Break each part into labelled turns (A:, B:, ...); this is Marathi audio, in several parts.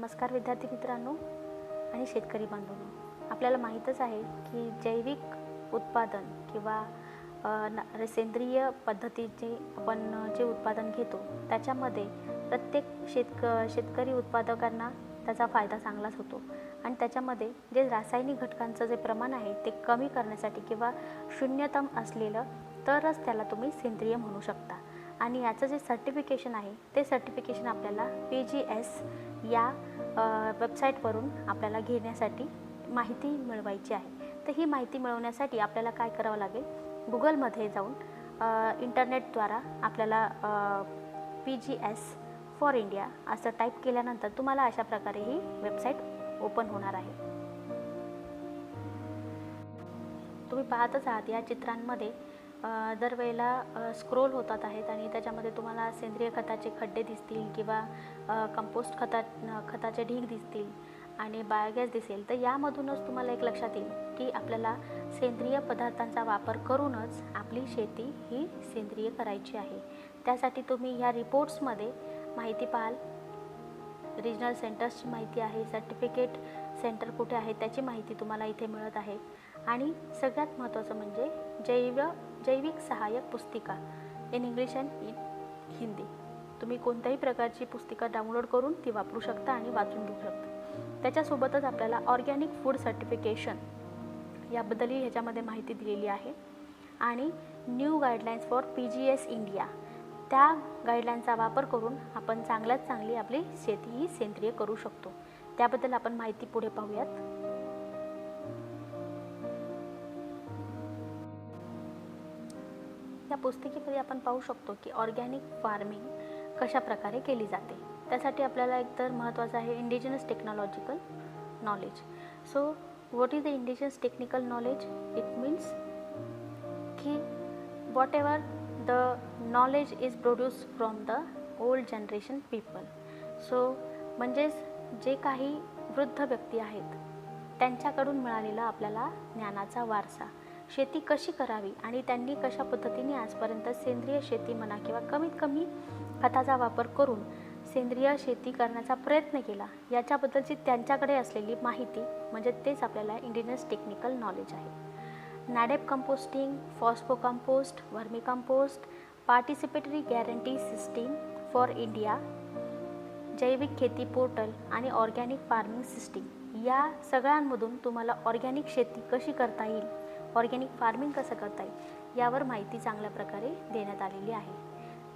A: नमस्कार विद्यार्थी मित्रांनो आणि शेतकरी बांधवांनो, आपल्याला माहीतच आहे की जैविक उत्पादन किंवा सेंद्रिय पद्धतीचे आपण जे उत्पादन घेतो त्याच्यामध्ये प्रत्येक शेतकरी उत्पादकांना त्याचा फायदा चांगलाच होतो आणि त्याच्यामध्ये जे रासायनिक घटकांचं जे प्रमाण आहे ते कमी करण्यासाठी किंवा शून्यतम असलेलं तरच त्याला तुम्ही सेंद्रिय म्हणू शकता। आणि याचं जे सर्टिफिकेशन आहे ते सर्टिफिकेशन आपल्याला PGS या वेबसाईटवरून आपल्याला घेण्यासाठी माहिती मिळवायची आहे। तर ही माहिती मिळवण्यासाठी आपल्याला काय करावं लागेल, गुगलमध्ये जाऊन इंटरनेटद्वारा आपल्याला PGS फॉर इंडिया असं टाईप केल्यानंतर तुम्हाला अशा प्रकारे ही वेबसाईट ओपन होणार आहे। तुम्ही पाहतच आहात या चित्रांमध्ये दरवेळेला स्क्रोल होतात आहेत आणि त्याच्यामध्ये तुम्हाला सेंद्रिय खताचे खड्डे दिसतील किंवा कंपोस्ट खताचे ढीग दिसतील आणि बायोगॅस दिसेल। तर यामधूनच तुम्हाला एक लक्षात येईल की आपल्याला सेंद्रिय पदार्थांचा वापर करूनच आपली शेती ही सेंद्रिय करायची आहे। त्यासाठी तुम्ही ह्या रिपोर्ट्समध्ये माहिती पाहाल, रिजनल सेंटर्सची माहिती आहे, सर्टिफिकेट सेंटर कुठे आहे त्याची माहिती तुम्हाला इथे मिळत आहे। आणि सगळ्यात महत्त्वाचं म्हणजे जैविक सहाय्यक पुस्तिका in English and in Hindi. तुम्ही कोणत्याही प्रकारची पुस्तिका डाउनलोड करून ती वापरू शकता आणि वाचून घेऊ शकता। त्याच्यासोबतच आपल्याला ऑर्गॅनिक फूड सर्टिफिकेशन याबद्दलही ह्याच्यामध्ये माहिती दिलेली आहे आणि new guidelines for PGS India, त्या गाईडलाईनचा वापर करून आपण चांगल्यात चांगली आपली शेती ही सेंद्रिय करू शकतो। त्याबद्दल आपण माहिती पुढे पाहूयात। या पुस्तिकेमध्ये आपण पाहू शकतो की ऑर्गॅनिक फार्मिंग कशा प्रकारे केली जाते। त्यासाठी आपल्याला एकतर महत्त्वाचं आहे indigenous technological knowledge. So what is the indigenous technical knowledge? It means की whatever the knowledge is produce from the old generation people. So म्हणजेच जे काही वृद्ध व्यक्ती आहेत त्यांच्याकडून मिळालेला आपल्याला ज्ञानाचा वारसा, शेती कशी करावी आणि त्यांनी कशा पद्धतीने आजपर्यंत सेंद्रिय शेती म्हणा किंवा कमीत कमी खताचा वापर करून सेंद्रिय शेती करण्याचा प्रयत्न केला याच्याबद्दलची त्यांच्याकडे असलेली माहिती म्हणजे तेच आपल्याला इंडिजिनस टेक्निकल नॉलेज आहे। NADEP composting, phospho compost, vermi compost, participatory guarantee system for India, जैविक खेती पोर्टल आणि ऑर्गॅनिक फार्मिंग सिस्टीम या सगळ्यांमधून तुम्हाला ऑर्गॅनिक शेती कशी करता येईल, ऑर्गॅनिक फार्मिंग कसं करता येईल यावर माहिती चांगल्या प्रकारे देण्यात आलेली आहे।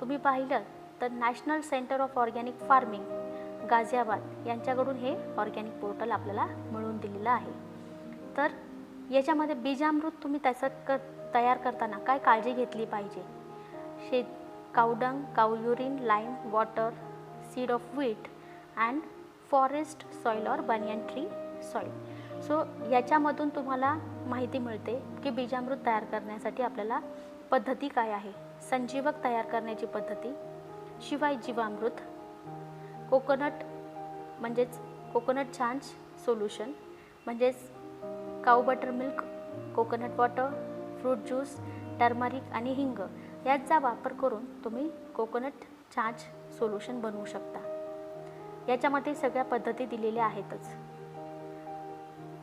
A: तुम्ही पाहिलं तर national centre of organic farming Ghaziabad यांच्याकडून हे ऑर्गॅनिक पोर्टल आपल्याला मिळवून दिलेलं आहे। तर याच्यामध्ये बीजामृत तुम्ही त्याचं तयार करताना काय काळजी घेतली पाहिजे? Cow dung, cow urine, lime water, seed of wheat and forest soil और बनियन ट्री सॉईल। सो याच्यामधून तुम्हाला माहिती मिळते की बीजामृत तयार करण्यासाठी आपल्याला पद्धती काय आहे, संजीवक तयार करण्याची पद्धती, शिवाय जीवामृत, कोकोनट म्हणजेच कोकोनट छांच सोल्युशन म्हणजेच cow butter milk, coconut water, fruit juice, turmeric आणि हिंग याचा वापर करून तुम्ही कोकोनट छांच सोल्युशन बनवू शकता। याच्यामध्ये सगळ्या पद्धती दिलेल्या आहेतच।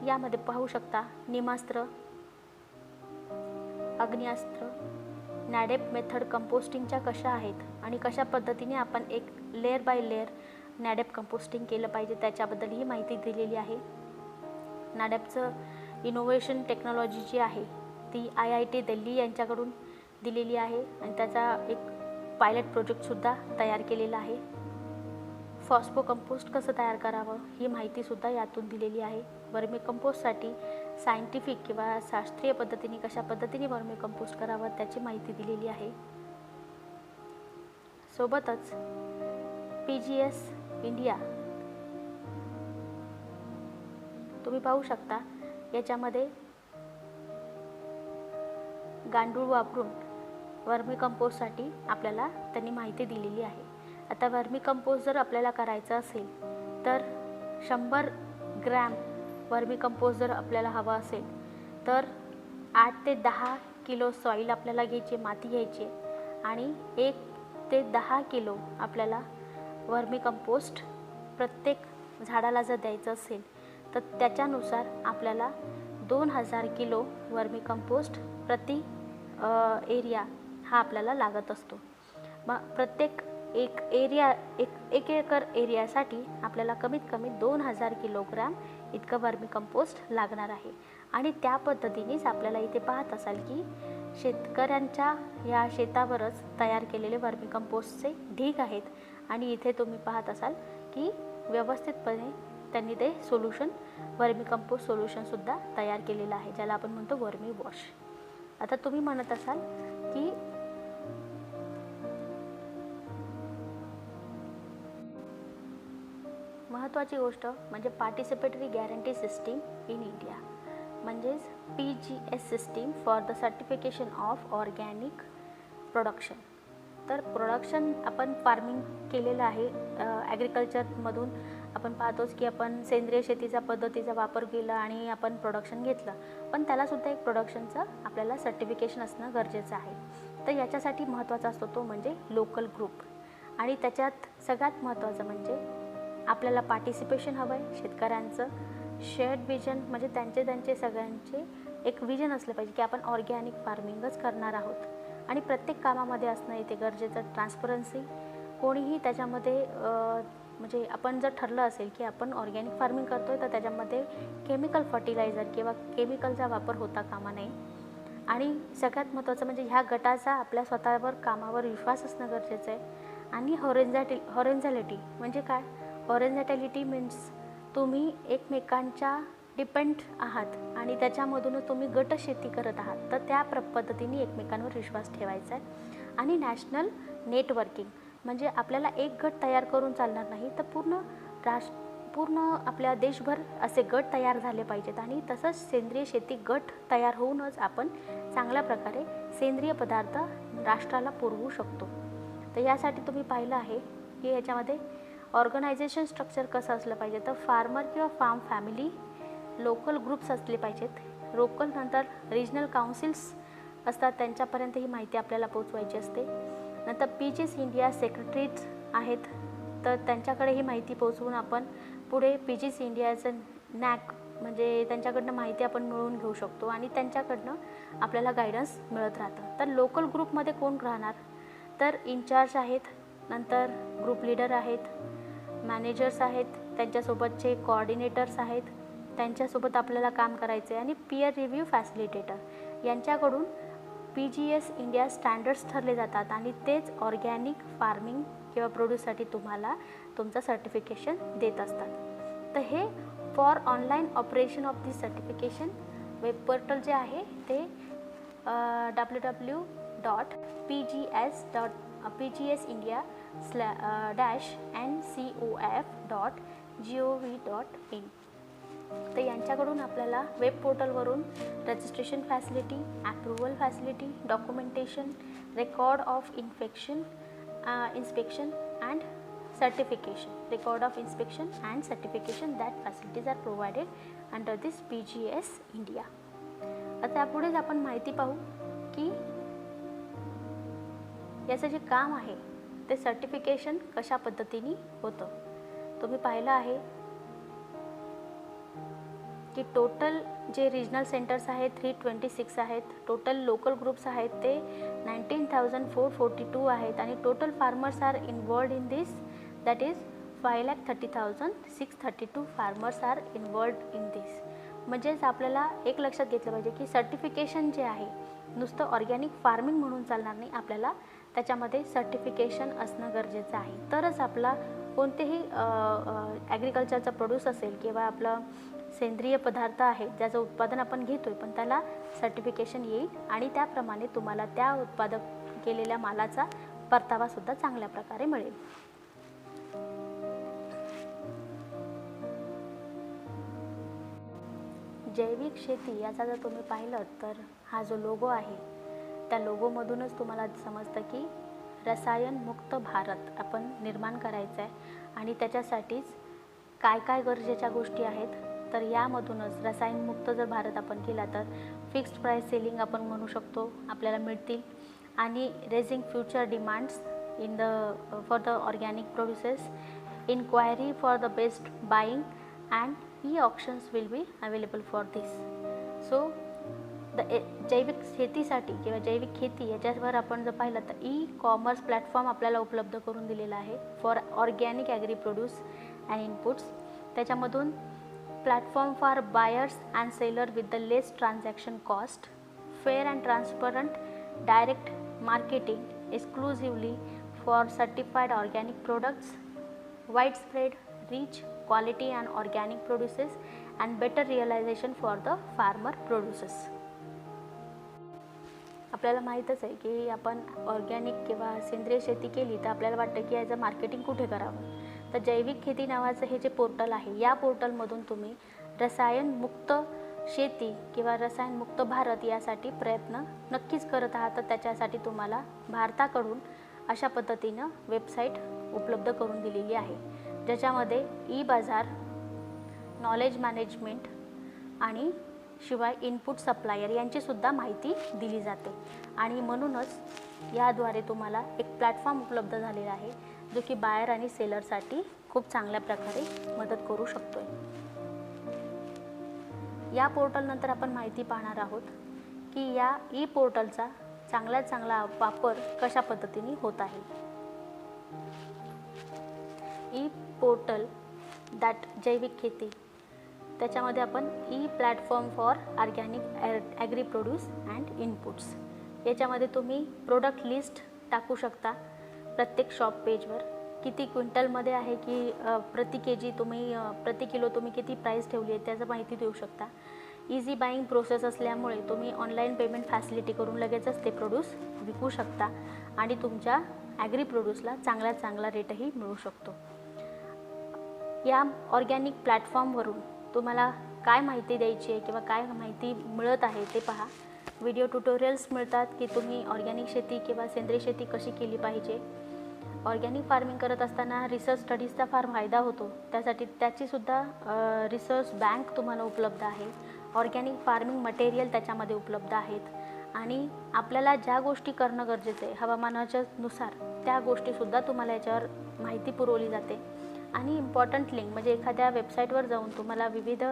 A: यामध्ये पाहू शकता निमास्त्र, अग्निअस्त्र, नॅडेप मेथड कंपोस्टिंगच्या कशा आहेत आणि कशा पद्धतीने आपण एक लेअर बाय लेअर नॅडेप कंपोस्टिंग केलं पाहिजे त्याच्याबद्दल ही माहिती दिलेली आहे। नॅडेपचं इनोव्हेशन टेक्नॉलॉजी जी आहे ती IIT दिल्ली यांच्याकडून दिलेली आहे आणि त्याचा एक पायलट प्रोजेक्टसुद्धा तयार केलेला आहे। फॉस्फो कंपोस्ट कसं तयार करावं ही माहितीसुद्धा यातून दिलेली आहे। वर्मी कंपोस्टसाठी सायंटिफिक किंवा शास्त्रीय पद्धतीने कशा पद्धतीने वर्मी कंपोस्ट करावं त्याची माहिती दिलेली आहे। सोबतच PGS इंडिया तुम्ही पाहू शकता, याच्यामध्ये गांडूळ वापरून वर्मी कंपोस्टसाठी आपल्याला त्यांनी माहिती दिलेली आहे। आता वर्मी कंपोस्ट जर आपल्याला करायचं असेल तर 100 ग्रॅम वर्मी कंपोस्ट जर आपल्याला हवा असेल तर 8 ते 10 किलो सॉईल आपल्याला घ्यायची, माती घ्यायची आणि 1 ते 10 किलो आपल्याला वर्मी कंपोस्ट प्रत्येक झाडाला जर द्यायचं असेल तर त्याच्यानुसार आपल्याला 2000 किलो वर्मी कंपोस्ट प्रति एरिया हा आपल्याला लागत असतो. मग प्रत्येक एक एकर एरियासाठी आपल्याला कमीत कमी 2000 किलोग्राम इतकं वर्मी कंपोस्ट लागणार आहे. आणि त्या पद्धतीनेच आपल्याला इथे पाहत असाल की शेतकऱ्यांच्या या शेतावरच तयार केलेले वर्मी कंपोस्टचे ढीग आहेत. आणि इथे तुम्ही पाहत असाल की व्यवस्थितपणे त्यांनी ते वर्मी कंपोस्ट सोल्युशनसुद्धा तयार केलेलं आहे, ज्याला आपण म्हणतो वर्मी वॉश. आता तुम्ही म्हणत असाल की महत्त्वाची गोष्ट म्हणजे participatory guarantee system in India, म्हणजेच PGS system for the certification of organic production. तर प्रोडक्शन आपण फार्मिंग केलेलं आहे. ॲग्रिकल्चरमधून आपण पाहतोच की आपण सेंद्रिय शेतीचा पद्धतीचा वापर केला आणि आपण प्रोडक्शन घेतलं, पण त्यालासुद्धा एक प्रोडक्शनचं आपल्याला सर्टिफिकेशन असणं गरजेचं आहे. तर याच्यासाठी महत्त्वाचा असतो तो म्हणजे लोकल ग्रुप. आणि त्याच्यात सगळ्यात महत्त्वाचं म्हणजे आपल्याला पार्टिसिपेशन हवं आहे. शेतकऱ्यांचं शेअर्ड विजन म्हणजे त्यांचे सगळ्यांचे एक विजन असलं पाहिजे की आपण ऑर्गॅनिक फार्मिंगच करणार आहोत. आणि प्रत्येक कामामध्ये असणं इथे गरजेचं ट्रान्सपरन्सी. कोणीही त्याच्यामध्ये म्हणजे आपण जर ठरलं असेल की आपण ऑर्गॅनिक फार्मिंग करतो आहे तर त्याच्यामध्ये केमिकल फर्टिलायझर किंवा केमिकलचा वापर होता कामा नये. आणि सगळ्यात महत्त्वाचं म्हणजे ह्या गटाचा आपल्या स्वतःवर कामावर विश्वास असणं गरजेचं आहे. आणि हॉरिझॉन्टॅलिटी म्हणजे काय? हॉरिझॉन्टॅलिटी मीन्स तुम्ही एकमेकांच्या डिपेंड आहात आणि त्याच्यामधूनच तुम्ही गट शेती करत आहात. तर त्या पद्धतीने एकमेकांवर विश्वास ठेवायचा आहे. आणि नॅशनल नेटवर्किंग म्हणजे आपल्याला एक गट तयार करून चालणार नाही, तर पूर्ण आपल्या देशभर असे गट तयार झाले पाहिजेत. आणि तसंच सेंद्रिय शेती गट तयार होऊनच आपण चांगल्या प्रकारे सेंद्रिय पदार्थ राष्ट्राला पुरवू शकतो. तर यासाठी तुम्ही पाहिलं आहे की याच्यामध्ये ऑर्गनायझेशन स्ट्रक्चर कसं असलं पाहिजे. तर फार्मर किंवा फार्म फॅमिली लोकल ग्रुप्स असले पाहिजेत. लोकल नंतर रिजनल काउन्सिल्स असतात, त्यांच्यापर्यंत ही माहिती आपल्याला पोचवायची असते. नंतर PGS इंडिया सेक्रेटरीज आहेत, तर त्यांच्याकडे ही माहिती पोचवून आपण पुढे PGS इंडियाचं नॅक म्हणजे त्यांच्याकडनं माहिती आपण मिळवून घेऊ शकतो आणि त्यांच्याकडनं आपल्याला गायडन्स मिळत राहतं. तर लोकल ग्रुपमध्ये कोण राहणार? तर इन्चार्ज आहेत, नंतर ग्रुप लीडर आहेत, मॅनेजर्स आहेत, त्यांच्यासोबतचे कोऑर्डिनेटर्स आहेत, त्यांच्यासोबत आपल्याला काम करायचं आहे. आणि पीअर रिव्ह्यू फॅसिलिटेटर यांच्याकडून PGS इंडिया स्टँडर्ड्स ठरले जातात आणि तेच ऑर्गॅनिक फार्मिंग किंवा प्रोड्यूससाठी तुम्हाला तुमचं सर्टिफिकेशन देत असतात. तर हे for online operation of this certification web portal जे आहे ते www.pgsindia-ncof.gov.in. तर यांच्याकडून आपल्याला वेब पोर्टलवरून registration facility, approval facility, documentation, record of inspection and certification that facilities are provided under this PGS India. आता त्यापुढेच आपण माहिती पाहू की याचं जे काम आहे ते सर्टिफिकेशन कशा पद्धतीने होतं. तुम्ही पाहिलं आहे की टोटल जे रिजनल सेंटर्स आहेत 326 आहेत, टोटल लोकल ग्रुप्स आहेत ते 19,442 आहेत आणि total farmers are involved in this, that is 5,30,632 farmers are involved in this. म्हणजेच आपल्याला एक लक्षात घेतलं पाहिजे की सर्टिफिकेशन जे आहे नुसतं ऑर्गॅनिक फार्मिंग म्हणून चालणार नाही, आपल्याला त्याच्यामध्ये सर्टिफिकेशन असणं गरजेचं आहे. तरच आपला कोणतेही ॲग्रिकल्चरचा प्रोड्यूस असेल किंवा आपलं सेंद्रिय पदार्थ आहे ज्याचं उत्पादन आपण घेतो आहे पण त्याला सर्टिफिकेशन येईल आणि त्याप्रमाणे तुम्हाला त्या उत्पादक केलेल्या मालाचा परतावासुद्धा चांगल्या प्रकारे मिळेल. जैविक शेती याचा जर तुम्ही पाहिलं तर हा जो लोगो आहे त्या लोगोमधूनच तुम्हाला समजतं की रसायनमुक्त भारत आपण निर्माण करायचं आहे आणि त्याच्यासाठीच काय काय गरजेच्या गोष्टी आहेत. तर यामधूनच रसायनमुक्त जर भारत आपण केला तर फिक्स्ड प्राईस सेलिंग आपण म्हणू शकतो आपल्याला मिळतील आणि raising future demands for the organic produces inquiry for the best buying and e-auctions will be available for this. So जैविक शेतीसाठी किंवा जैविक खेती याच्यावर आपण जर पाहिलं तर ई-कॉमर्स प्लॅटफॉर्म आपल्याला उपलब्ध करून दिलेला आहे for organic agri produce and inputs. त्याच्यामधून platform for buyers and seller with the less transaction cost, fair and transparent direct marketing exclusively for certified organic products, widespread reach quality and organic produces and better realisation for the farmer producers. आपल्याला माहीतच आहे की आपण ऑर्गॅनिक किंवा सेंद्रिय शेती केली तर आपल्याला वाटतं की याचं मार्केटिंग कुठे करावं. तर जैविक खेती नावाचं हे जे पोर्टल आहे, या पोर्टलमधून तुम्ही रसायनमुक्त शेती किंवा रसायनमुक्त भारत यासाठी प्रयत्न नक्कीच करत आहात. तर त्याच्यासाठी तुम्हाला भारताकडून अशा पद्धतीनं वेबसाईट उपलब्ध करून दिलेली आहे, ज्याच्यामध्ये ई बाजार, नॉलेज मॅनेजमेंट आणि शिवाय इनपुट सप्लायर यांचीसुद्धा माहिती दिली जाते. आणि म्हणूनच याद्वारे तुम्हाला एक प्लॅटफॉर्म उपलब्ध झालेला आहे जो की बायर आणि सेलरसाठी खूप चांगल्या प्रकारे मदत करू शकतो आहे. या पोर्टलनंतर आपण माहिती पाहणार आहोत की या ई पोर्टलचा चांगल्यात चांगला वापर कशा पद्धतीने होत आहे. ई पोर्टल दॅट जैविक खेती, त्याच्यामध्ये आपण e platform for organic agri produce and inputs याच्यामध्ये तुम्ही प्रोडक्ट लिस्ट टाकू शकता. प्रत्येक शॉप पेजवर किती क्विंटलमध्ये आहे की प्रति के जी तुम्ही प्रति किलो तुम्ही किती प्राईस ठेवली आहे त्याचं माहिती देऊ शकता. इझी बाईंग प्रोसेस असल्यामुळे तुम्ही ऑनलाईन पेमेंट फॅसिलिटी करून लगेचच ते प्रोड्यूस विकू शकता आणि तुमच्या ॲग्री प्रोड्यूसला चांगल्यात चांगला रेटही मिळू शकतो. या ऑर्गॅनिक प्लॅटफॉर्मवरून तुम्हाला काय माहिती द्यायची आहे किंवा काय माहिती मिळत आहे ते पहा. व्हिडिओ ट्युटोरियल्स मिळतात की तुम्ही ऑर्गॅनिक शेती किंवा सेंद्रिय शेती कशी केली पाहिजे. ऑर्गॅनिक फार्मिंग करत असताना रिसर्च स्टडीजचा फार फायदा होतो, त्यासाठी त्याचीसुद्धा रिसर्च बँक तुम्हाला उपलब्ध आहे. ऑर्गॅनिक फार्मिंग मटेरियल त्याच्यामध्ये उपलब्ध आहेत आणि आपल्याला ज्या गोष्टी करणं गरजेचं आहे हवामानाच्या नुसार त्या गोष्टीसुद्धा तुम्हाला याच्यावर माहिती पुरवली जाते. आणि इम्पॉर्टंट लिंक म्हणजे एखाद्या वेबसाईटवर जाऊन तुम्हाला विविध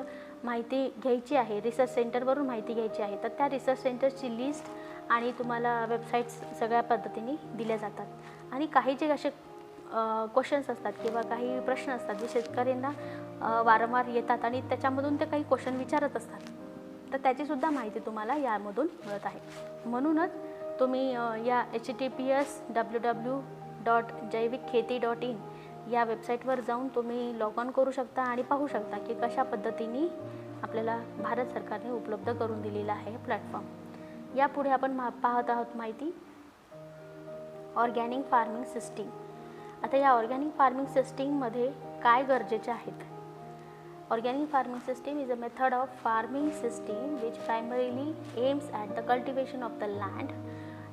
A: माहिती घ्यायची आहे, रिसर्च सेंटरवरून माहिती घ्यायची आहे, तर त्या रिसर्च सेंटरची लिस्ट आणि तुम्हाला वेबसाईट्स सगळ्या पद्धतीने दिल्या जातात. आणि काही जे असे क्वेश्चन्स असतात किंवा काही प्रश्न असतात जे शेतकऱ्यांना वारंवार येतात आणि त्याच्यामधून ते काही क्वेश्चन विचारत असतात, तर त्याचीसुद्धा माहिती तुम्हाला यामधून मिळत आहे. म्हणूनच तुम्ही या https://www.jaivikkheti.in या वेबसाईटवर जाऊन तुम्ही लॉग ऑन करू शकता आणि पाहू शकता की कशा पद्धतीने आपल्याला भारत सरकारने उपलब्ध करून दिलेला आहे प्लॅटफॉर्म. यापुढे आपण पाहत आहोत माहिती ऑर्गॅनिक फार्मिंग सिस्टीम. आता या ऑर्गॅनिक फार्मिंग सिस्टीममध्ये काय गरजेचे आहेत. Organic farming system is a method of farming system which primarily aims at the cultivation of the land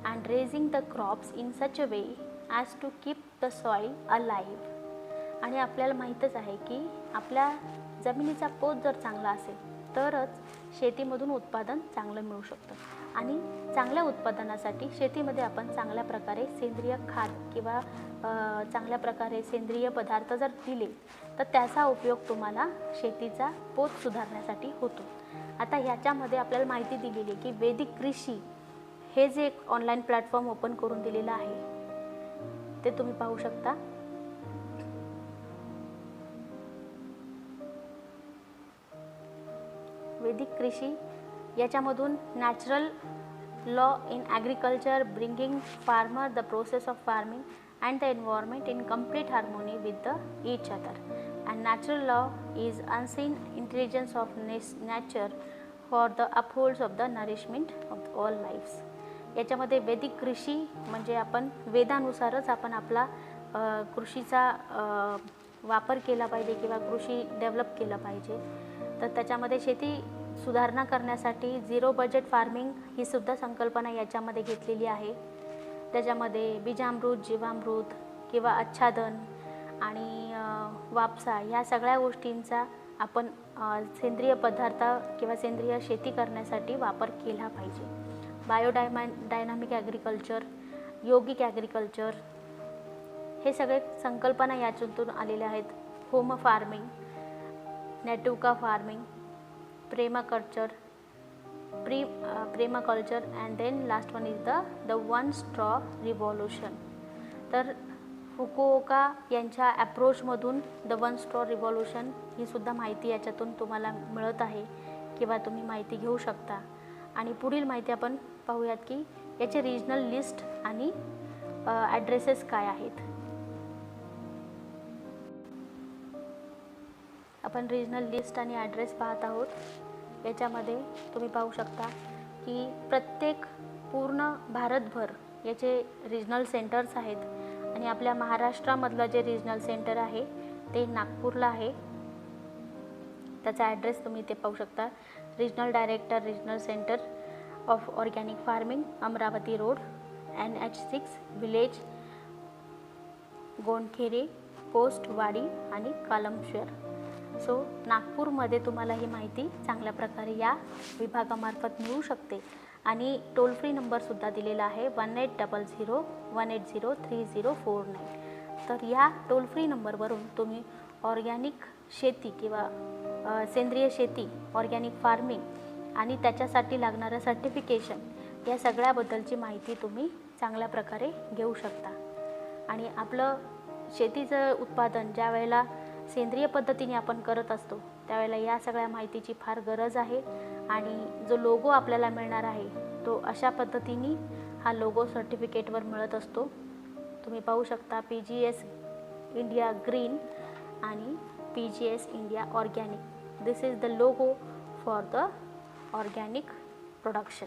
A: and raising the crops in such a way as to keep the soil alive. आणि आपल्याला माहीतच आहे की आपल्या जमिनीचा पोत जर चांगला असेल तरच शेतीमधून उत्पादन चांगलं मिळू शकतं. आणि चांगल्या उत्पादनासाठी शेतीमध्ये आपण चांगल्या प्रकारे सेंद्रिय खाद किंवा चांगल्या प्रकारे सेंद्रिय पदार्थ जर दिले तर त्याचा उपयोग तुम्हाला शेतीचा पोत सुधारण्यासाठी होतो. आता ह्याच्यामध्ये आपल्याला माहिती दिलेली आहे की वैदिक कृषी हे जे एक ऑनलाईन प्लॅटफॉर्म ओपन करून दिलेलं आहे ते तुम्ही पाहू शकता. वैदिक कृषी याच्यामधून natural law in agriculture bringing farmer the process of farming and the environment in complete harmony with the each other and natural law is unseen intelligence of nature for the upholds of the nourishment of all lives. याच्यामध्ये वैदिक कृषी म्हणजे आपण वेदानुसारच आपण आपला कृषीचा वापर केला पाहिजे किंवा कृषी डेव्हलप केलं पाहिजे. तर त्याच्यामध्ये शेती सुधारणा करण्यासाठी झिरो बजेट फार्मिंग ही सुद्धा संकल्पना याच्यामध्ये घेतलेली आहे. त्याच्यामध्ये बीजामृत, जीवामृत किंवा आच्छादन आणि वापसा ह्या सगळ्या गोष्टींचा आपण सेंद्रिय पदार्थ किंवा सेंद्रिय शेती करण्यासाठी वापर केला पाहिजे. डायनॅमिक ॲग्रिकल्चर, योगिक ॲग्रिकल्चर हे सगळे संकल्पना याच्यातून आलेल्या आहेत. होम फार्मिंग, नेटुका farming, permaculture, permaculture and then last one is the one straw revolution. तर फुकुओका यांच्या ॲप्रोचमधून द वन स्ट्रॉ रिव्हॉल्युशन ही सुद्धा माहिती याच्यातून तुम्हाला मिळत आहे किंवा तुम्ही माहिती घेऊ शकता. आणि पुढील माहिती आपण पाहूयात की याचे रिजनल लिस्ट आणि ॲड्रेसेस काय आहेत. आपण रिजनल लिस्ट आणि ॲड्रेस पाहत आहोत. याच्यामध्ये तुम्ही पाहू शकता की प्रत्येक पूर्ण भारतभर याचे रिजनल सेंटर्स आहेत. आणि आपल्या महाराष्ट्रामधलं जे रिजनल सेंटर आहे ते नागपूरला आहे. त्याचा ॲड्रेस तुम्ही ते पाहू शकता. Regional director, regional centre of organic farming, Amravati road, NH6, village Gondkhere, post Wadi आणि कालमश्वर. सो नागपूरमध्ये तुम्हाला ही माहिती चांगल्या प्रकारे या विभागामार्फत मिळू शकते. आणि टोल फ्री नंबरसुद्धा दिलेला आहे 1800-180-3049. तर या टोल फ्री नंबरवरून तुम्ही ऑर्गॅनिक शेती किंवा सेंद्रिय शेती, ऑर्गॅनिक फार्मिंग आणि त्याच्यासाठी लागणारं सर्टिफिकेशन या सगळ्याबद्दलची माहिती तुम्ही चांगल्या प्रकारे घेऊ शकता. आणि आपलं शेतीचं उत्पादन ज्या वेळेला सेंद्रिय पद्धतीने आपण करत असतो त्यावेळेला या सगळ्या माहितीची फार गरज आहे. आणि जो लोगो आपल्याला मिळणार आहे तो अशा पद्धतीने हा लोगो सर्टिफिकेटवर मिळत असतो. तुम्ही पाहू शकता PGS इंडिया ग्रीन आणि PGS India organic. This is the logo for the organic production.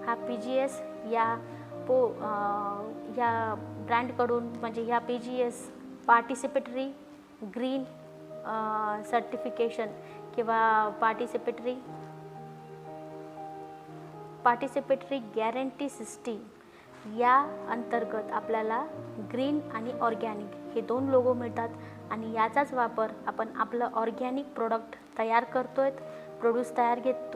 A: हा PGS या ब्रँडकडून म्हणजे ह्या PGS पार्टिसिपेटरी ग्रीन सर्टिफिकेशन किंवा पार्टिसिपेटरी गॅरंटी सिस्टीम या अंतर्गत आपल्याला ग्रीन आणि ऑर्गॅनिक हे 2 लोगो मिळतात. आणि याचाच वापर आपण आपलं ऑर्गॅनिक प्रोडक्ट तयार करतोय, प्रोड्यूस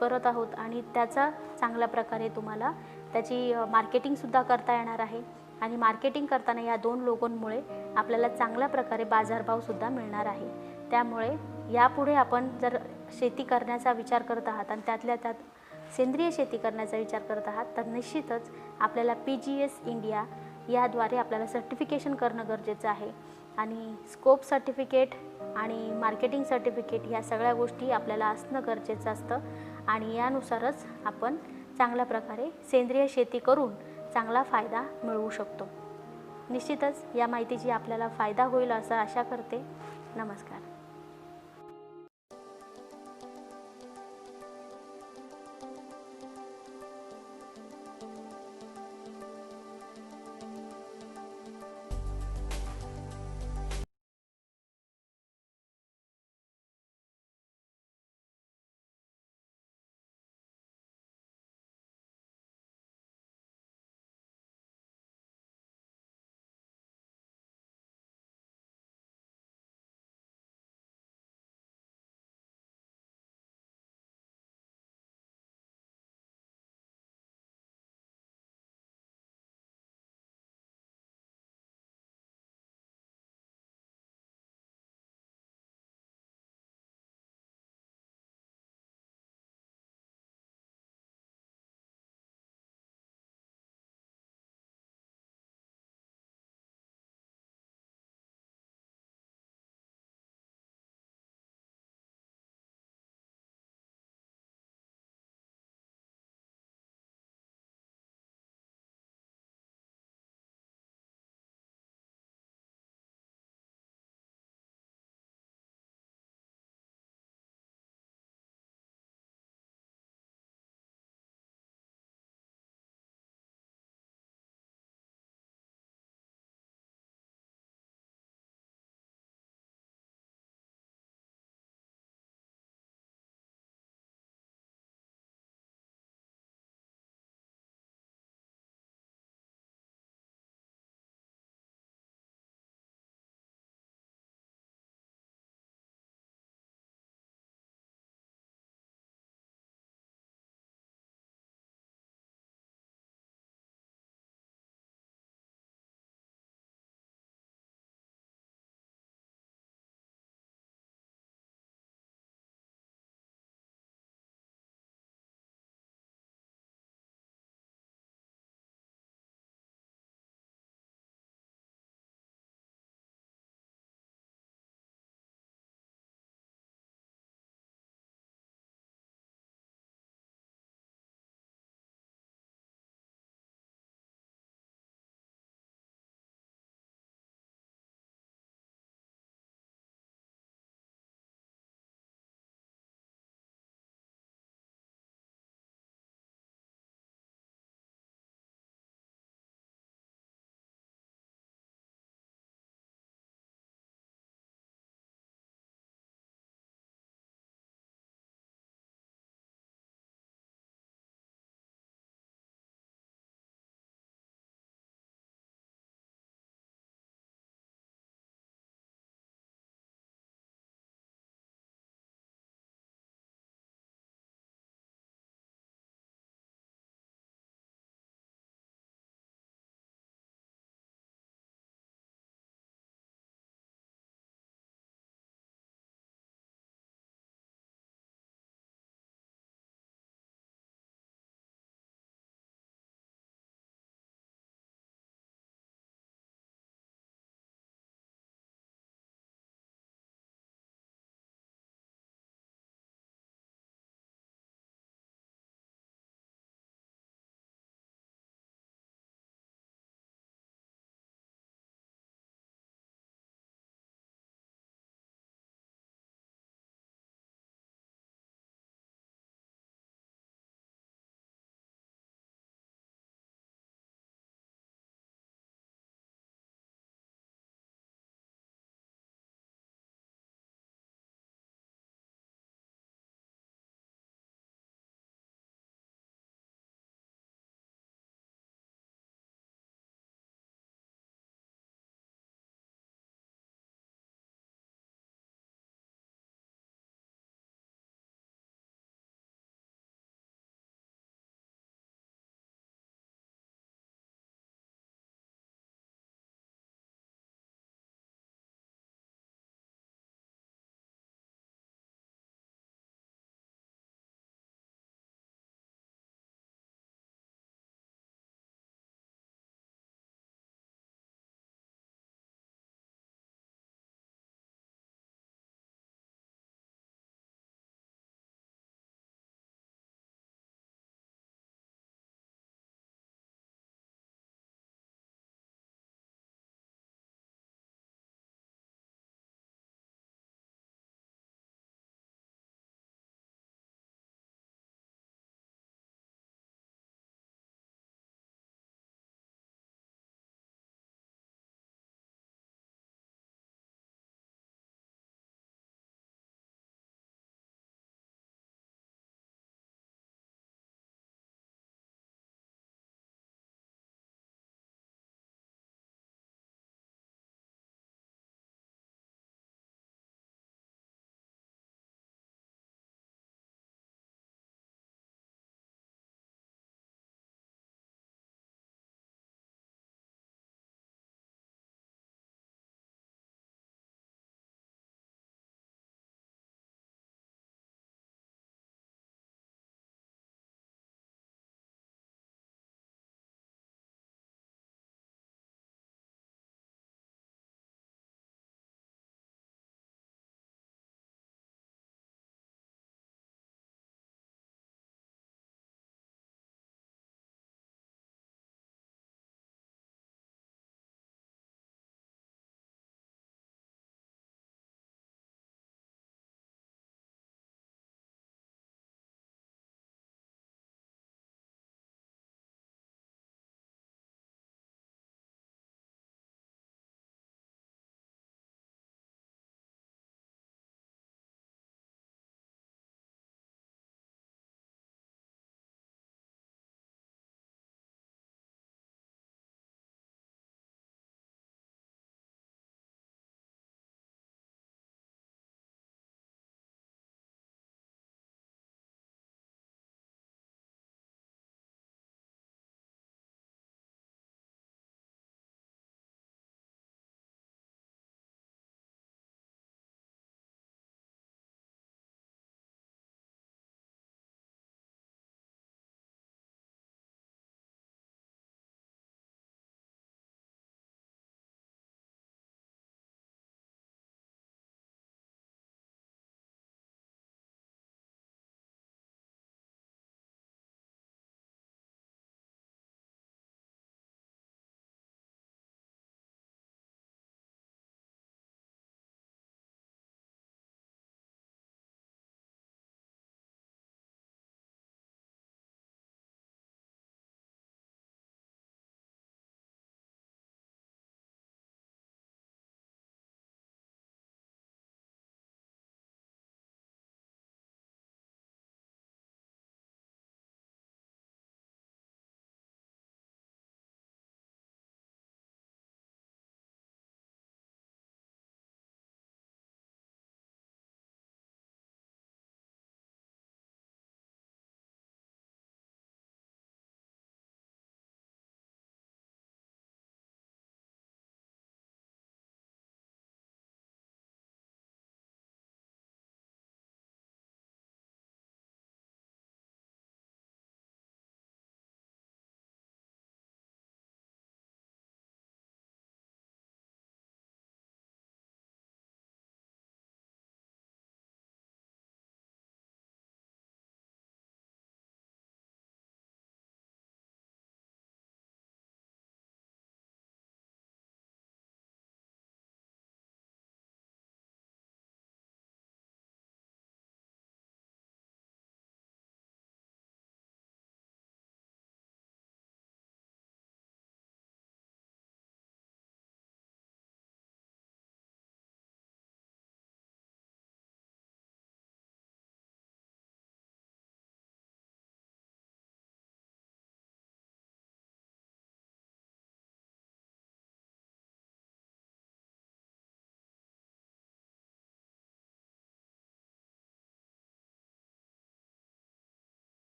A: करत आहोत. आणि त्याचा चांगल्या प्रकारे तुम्हाला त्याची मार्केटिंगसुद्धा करता येणार आहे. आणि मार्केटिंग करताना या 2 लोगोंमुळे आपल्याला चांगल्या प्रकारे बाजारभावसुद्धा मिळणार आहे. त्यामुळे यापुढे आपण जर शेती करण्याचा विचार करत आहात आणि त्यातल्या त्यात सेंद्रिय शेती करण्याचा विचार करत आहात तर निश्चितच आपल्याला PGS इंडिया याद्वारे आपल्याला सर्टिफिकेशन करणं गरजेचं आहे. आणि स्कोप सर्टिफिकेट आणि मार्केटिंग सर्टिफिकेट या सगळ्या गोष्टी आपल्याला असणं गरजेचं असतं. आणि यानुसारच आपण चांगल्या प्रकारे सेंद्रिय शेती करून चांगला फायदा मिळवू शकतो. निश्चितच या माहितीची आपल्याला फायदा होईल असं आशा करते. नमस्कार.